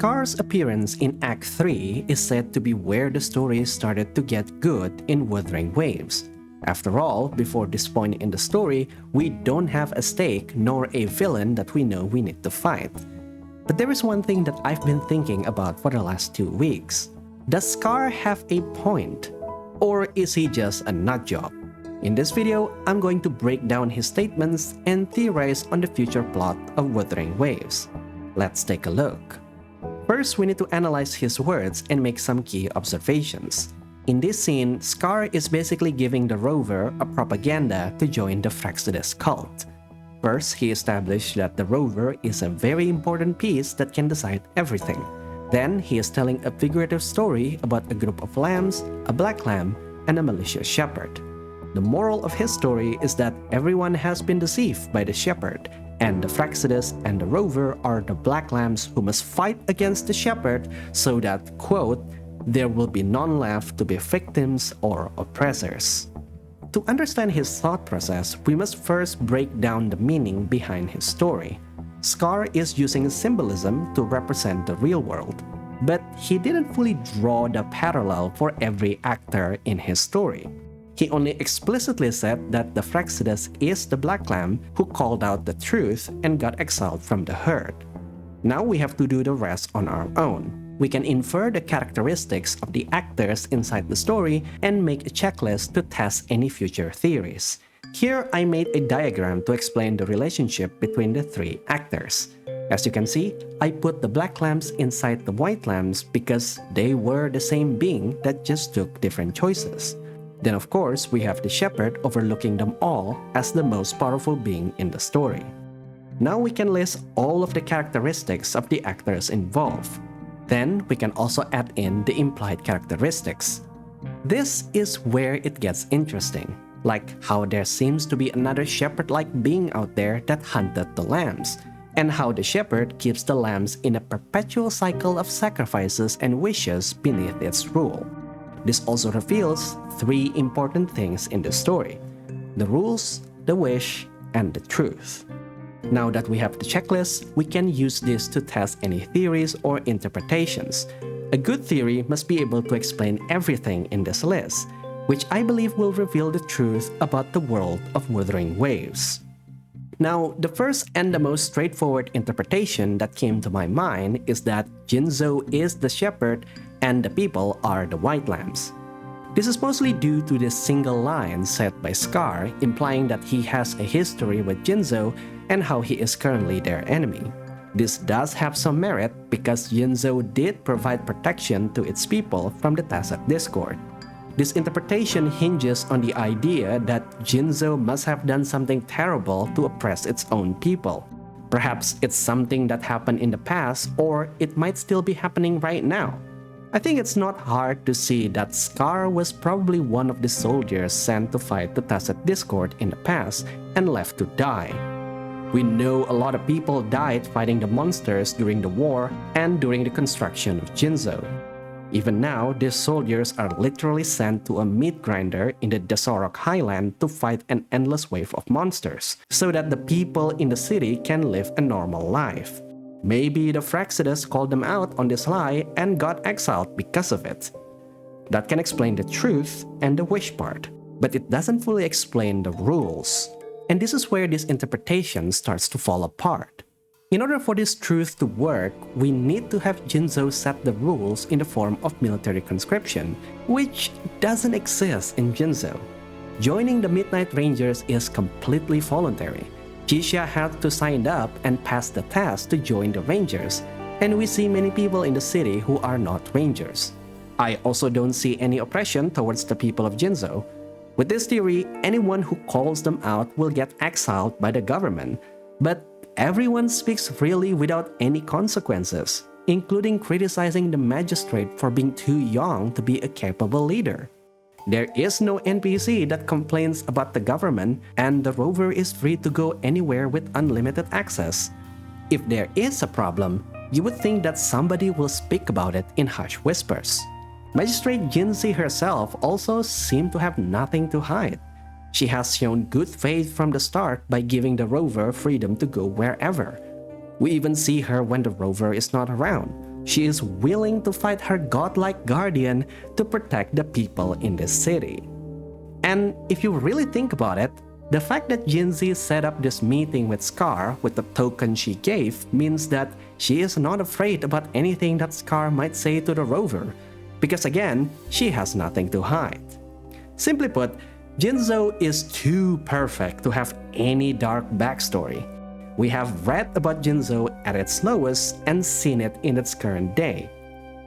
Scar's appearance in Act 3 is said to be where the story started to get good in Wuthering Waves. After all, before this point in the story, we don't have a stake nor a villain that we know we need to fight. But there is one thing that I've been thinking about for the last 2 weeks. Does Scar have a point? Or is he just a nutjob? In this video, I'm going to break down his statements and theorize on the future plot of Wuthering Waves. Let's take a look. First, we need to analyze his words and make some key observations. In this scene, Scar is basically giving the Rover a propaganda to join the Fractsidus cult. First, he established that the Rover is a very important piece that can decide everything. Then, he is telling a figurative story about a group of lambs, a black lamb, and a malicious shepherd. The moral of his story is that everyone has been deceived by the shepherd, and the Fractsidus and the Rover are the black lambs who must fight against the shepherd so that, quote, there will be none left to be victims or oppressors. To understand his thought process, we must first break down the meaning behind his story. Scar is using symbolism to represent the real world, but he didn't fully draw the parallel for every actor in his story. He only explicitly said that the Fractsidus is the black lamb who called out the truth and got exiled from the herd. Now we have to do the rest on our own. We can infer the characteristics of the actors inside the story and make a checklist to test any future theories. Here, I made a diagram to explain the relationship between the 3 actors. As you can see, I put the black lambs inside the white lambs because they were the same being that just took different choices. Then of course, we have the shepherd overlooking them all as the most powerful being in the story. Now we can list all of the characteristics of the actors involved. Then we can also add in the implied characteristics. This is where it gets interesting, like how there seems to be another shepherd-like being out there that hunted the lambs, and how the shepherd keeps the lambs in a perpetual cycle of sacrifices and wishes beneath its rule. This also reveals 3 important things in the story: the rules, the wish, and the truth. Now that we have the checklist, we can use this to test any theories or interpretations. A good theory must be able to explain everything in this list, which I believe will reveal the truth about the world of Wuthering Waves. Now, the first and the most straightforward interpretation that came to my mind is that Jinzhou is the shepherd and the people are the white lambs. This is mostly due to this single line said by Scar, implying that he has a history with Jinzhou and how he is currently their enemy. This does have some merit because Jinzhou did provide protection to its people from the Tacet discord. This interpretation hinges on the idea that Jinzhou must have done something terrible to oppress its own people. Perhaps it's something that happened in the past, or it might still be happening right now. I think it's not hard to see that Scar was probably one of the soldiers sent to fight the Tacet discord in the past and left to die. We know a lot of people died fighting the monsters during the war and during the construction of Jinzhou. Even now, these soldiers are literally sent to a meat grinder in the Desorok Highland to fight an endless wave of monsters, so that the people in the city can live a normal life. Maybe the Fractsidus called them out on this lie and got exiled because of it. That can explain the truth and the wish part, but it doesn't fully explain the rules. And this is where this interpretation starts to fall apart. In order for this truth to work, we need to have Jinzhou set the rules in the form of military conscription, which doesn't exist in Jinzhou. Joining the Midnight Rangers is completely voluntary. Jixia had to sign up and pass the test to join the Rangers, and we see many people in the city who are not Rangers. I also don't see any oppression towards the people of Jinzhou. With this theory, anyone who calls them out will get exiled by the government, but everyone speaks freely without any consequences, including criticizing the magistrate for being too young to be a capable leader. There is no NPC that complains about the government, and the Rover is free to go anywhere with unlimited access. If there is a problem, you would think that somebody will speak about it in hushed whispers. Magistrate Jinzhou herself also seemed to have nothing to hide. She has shown good faith from the start by giving the Rover freedom to go wherever. We even see her when the Rover is not around. She is willing to fight her godlike guardian to protect the people in this city. And if you really think about it, the fact that Jinzhou set up this meeting with Scar with the token she gave means that she is not afraid about anything that Scar might say to the Rover, because again, she has nothing to hide. Simply put, Jinzhou is too perfect to have any dark backstory. We have read about Jinzhou at its lowest and seen it in its current day.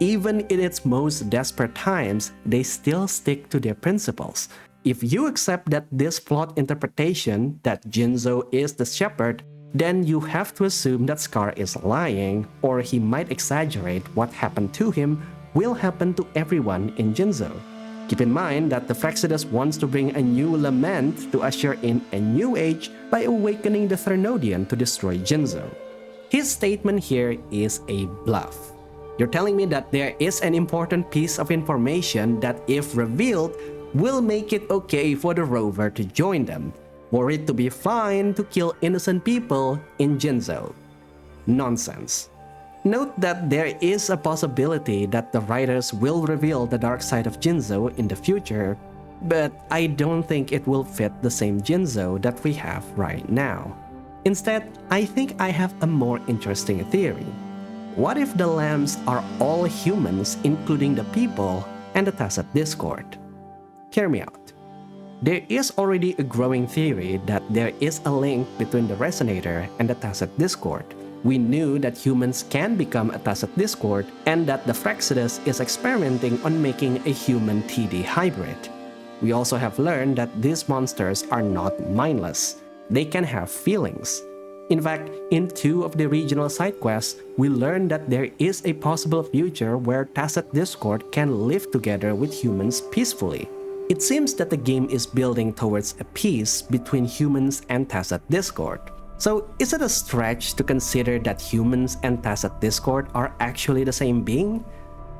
Even in its most desperate times, they still stick to their principles. If you accept that this flawed interpretation that Jinzhou is the shepherd, then you have to assume that Scar is lying, or he might exaggerate what happened to him will happen to everyone in Jinzhou. Keep in mind that the Fractsidus wants to bring a new lament to usher in a new age by awakening the Threnodian to destroy Jinzhou. His statement here is a bluff. You're telling me that there is an important piece of information that, if revealed, will make it okay for the Rover to join them, for it to be fine to kill innocent people in Jinzhou. Nonsense. Note that there is a possibility that the writers will reveal the dark side of Jinzhou in the future, but I don't think it will fit the same Jinzhou that we have right now. Instead, I think I have a more interesting theory. What if the lambs are all humans, including the people and the Tacet Discord? Hear me out. There is already a growing theory that there is a link between the Resonator and the Tacet Discord. We knew that humans can become a Tacet Discord and that the Fractsidus is experimenting on making a human TD hybrid. We also have learned that these monsters are not mindless. They can have feelings. In fact, in 2 of the regional side quests, we learned that there is a possible future where Tacet Discord can live together with humans peacefully. It seems that the game is building towards a peace between humans and Tacet Discord. So is it a stretch to consider that humans and Tacet Discord are actually the same being?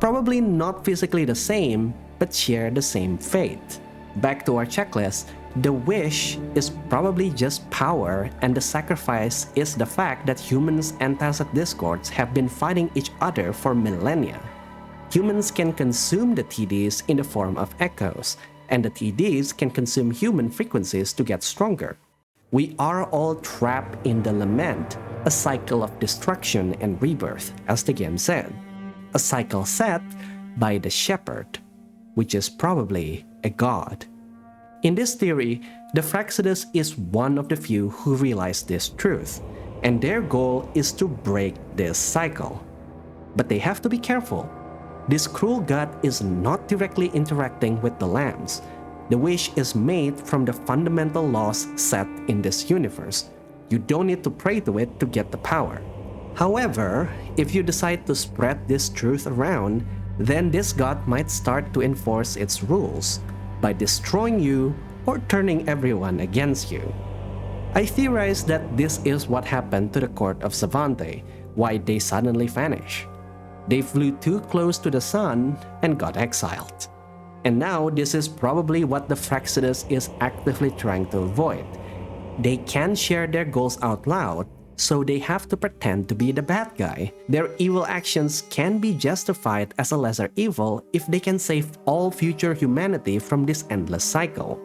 Probably not physically the same, but share the same fate. Back to our checklist, the wish is probably just power, and the sacrifice is the fact that humans and Tacet Discords have been fighting each other for millennia. Humans can consume the TDs in the form of echoes, and the TDs can consume human frequencies to get stronger. We are all trapped in the lament, a cycle of destruction and rebirth, as the game said. A cycle set by the shepherd, which is probably a god. In this theory, the Fractsidus is one of the few who realize this truth, and their goal is to break this cycle. But they have to be careful. This cruel god is not directly interacting with the lambs. The wish is made from the fundamental laws set in this universe. You don't need to pray to it to get the power. However, if you decide to spread this truth around, then this god might start to enforce its rules by destroying you or turning everyone against you. I theorize that this is what happened to the court of Savante, why they suddenly vanished. They flew too close to the sun and got exiled. And now this is probably what the Fractsidus is actively trying to avoid. They can't share their goals out loud, so they have to pretend to be the bad guy. Their evil actions can be justified as a lesser evil if they can save all future humanity from this endless cycle.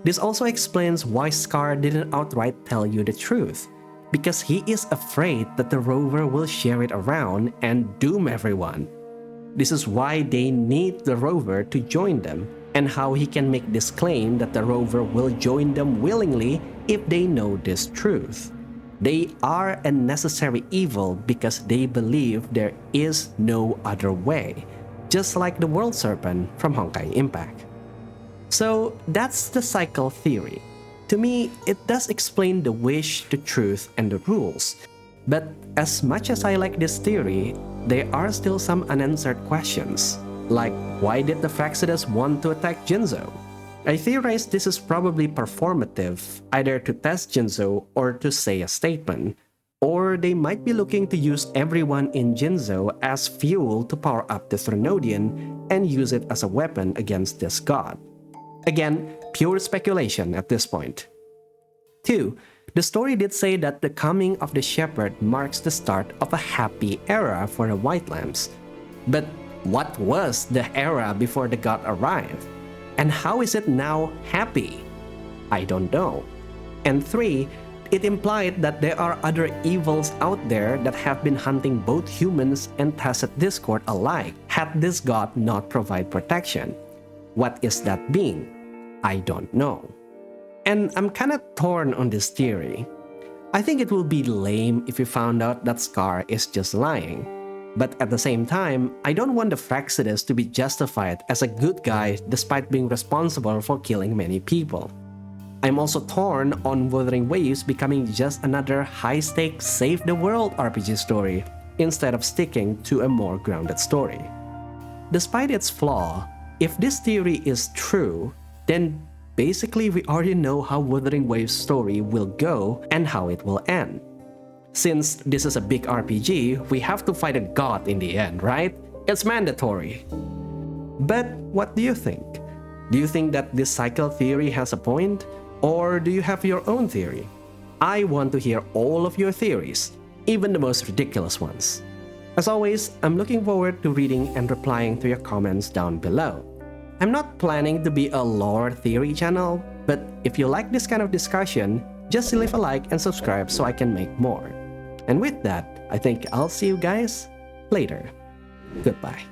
This also explains why Scar didn't outright tell you the truth, because he is afraid that the Rover will share it around and doom everyone. This is why they need the Rover to join them, and how he can make this claim that the Rover will join them willingly if they know this truth. They are a necessary evil because they believe there is no other way, just like the World Serpent from Honkai Impact. So that's the cycle theory. To me, it does explain the wish, the truth, and the rules. But as much as I like this theory, there are still some unanswered questions. Like, why did the Fractsidus want to attack Jinzhou? I theorize this is probably performative, either to test Jinzhou or to say a statement. Or they might be looking to use everyone in Jinzhou as fuel to power up the Threnodian and use it as a weapon against this god. Again, pure speculation at this point. 2. The story did say that the coming of the shepherd marks the start of a happy era for the White Lambs. But what was the era before the god arrived? And how is it now happy? I don't know. And 3, it implied that there are other evils out there that have been hunting both humans and Tacet Discord alike had this god not provide protection. What is that being? I don't know. And I'm kinda torn on this theory. I think it will be lame if we found out that Scar is just lying. But at the same time, I don't want the Fractsidus to be justified as a good guy despite being responsible for killing many people. I'm also torn on Wuthering Waves becoming just another high-stakes save-the-world RPG story instead of sticking to a more grounded story. Despite its flaw, if this theory is true, then basically we already know how Wuthering Waves' story will go and how it will end. Since this is a big RPG, we have to fight a god in the end, right? It's mandatory. But what do you think? Do you think that this cycle theory has a point? Or do you have your own theory? I want to hear all of your theories, even the most ridiculous ones. As always, I'm looking forward to reading and replying to your comments down below. I'm not planning to be a lore theory channel, but if you like this kind of discussion, just leave a like and subscribe so I can make more. And with that, I think I'll see you guys later. Goodbye.